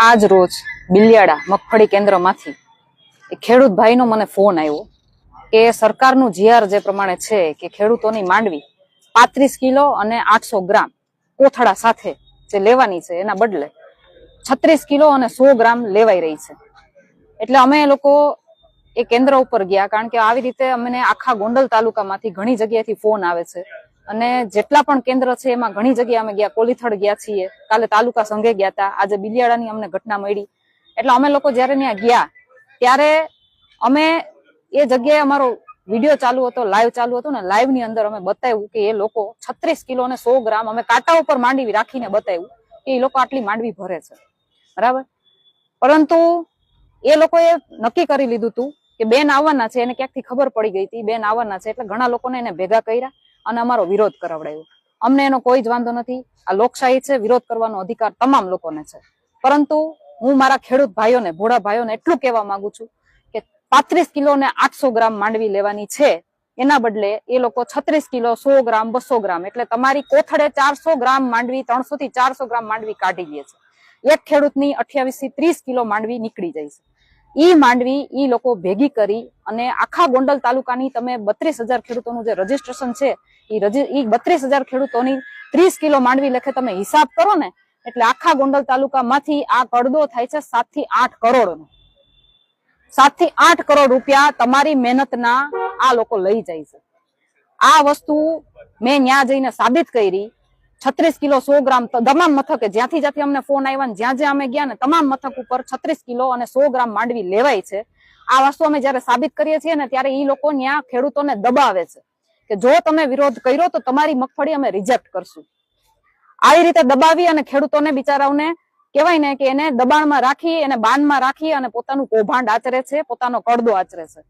આજ રોજ બિલિયાડા મગફળી કેન્દ્રમાંથી એક ખેડૂત ભાઈનો મને ફોન આવ્યો કે સરકારનું જીઆર જે પ્રમાણે છે કે ખેડૂતોની માંડવી 35 કિલો અને 800 ગ્રામ કોથળા સાથે જે લેવાની છે એના બદલે 36 કિલો અને 100 ગ્રામ લેવાઈ રહી છે. એટલે અમે લોકો એ કેન્દ્ર ઉપર ગયા, કારણ કે આવી રીતે અમને આખા ગોંડલ તાલુકામાંથી ઘણી જગ્યાએથી ફોન આવે છે અને જેટલા પણ કેન્દ્ર છે એમાં ઘણી જગ્યાએ અમે ગયા. કોલીથડ ગયા છીએ, કાલે તાલુકા સંઘે ગયા હતા, આજે બિલિયાડાની અમને ઘટના મળી. એટલે અમે લોકો જયારે ત્યાં ગયા ત્યારે અમે એ જગ્યાએ અમારો વિડીયો ચાલુ હતો, લાઈવ ચાલુ હતો ને લાઈવ ની અંદર અમે બતાવ્યું કે એ લોકો 36 કિલો અને 100 ગ્રામ અમે કાંટા ઉપર માંડવી રાખીને બતાવ્યું કે એ લોકો આટલી માંડવી ભરે છે, બરાબર. પરંતુ એ લોકોએ નક્કી કરી લીધું હતું કે બેન આવવાના છે, એને ક્યાંકથી ખબર પડી ગઈ હતી બેન આવવાના છે, એટલે ઘણા લોકોને એને ભેગા કર્યા અને અમારો વિરોધ કરાવડાયો. અમને એનો કોઈ જ વાંધો નથી, આ લોકશાહી છે, વિરોધ કરવાનો અધિકાર તમામ લોકોને છે. પરંતુ હું મારા ખેડૂત ભાઈઓને, ભોળા ભાઈઓને એટલું કહેવા માંગુ છું કે 35 કિલો ને 800 ગ્રામ માંડવી લેવાની છે, એના બદલે એ લોકો 36 કિલો, 100 ગ્રામ, 200 ગ્રામ, એટલે તમારી કોથળે 400 ગ્રામ માંડવી, 300 થી 400 ગ્રામ માંડવી કાઢી લે છે. એક ખેડૂતની 28 થી 30 કિલો માંડવી નીકળી જાય છે. ઈ માંડવી ઈ લોકો ભેગી કરી અને આખા ગોંડલ તાલુકાની તમે 32,000 ખેડૂતોનું જે રજીસ્ટ્રેશન છે ઈ 32,000 ખેડૂતોની 30 કિલો માંડવી લેખે તમે હિસાબ કરો ને, એટલે આખા ગોંડલ તાલુકામાંથી આ કડદો થાય છે 7 થી 8 કરોડનો. 7 થી 8 કરોડ રૂપિયા તમારી મહેનતના આ લોકો લઈ જાય છે. આ વસ્તુ મેં ન્યા જઈને સાબિત કરી. 36 કિલો 100 ગ્રામ તમામ મથકે જ્યાંથી અમને ફોન આવ્યા ને જ્યાં અમે ગયા ને તમામ મથક ઉપર 36 કિલો અને 100 ગ્રામ માંડવી લેવાય છે. આ વસ્તુ અમે જયારે સાબિત કરીએ છીએ ને ત્યારે ઈ લોકો ત્યાં ખેડૂતોને દબાવે છે કે જો તમે વિરોધ કર્યો તો તમારી મગફળી અમે રિજેક્ટ કરશું. આવી રીતે દબાવી અને ખેડૂતોને બિચારાઓને કહેવાય ને કે એને દબાણમાં રાખી, એને બાનમાં રાખી અને પોતાનું કૌભાંડ આચરે છે, પોતાનો કડદો આચરે છે.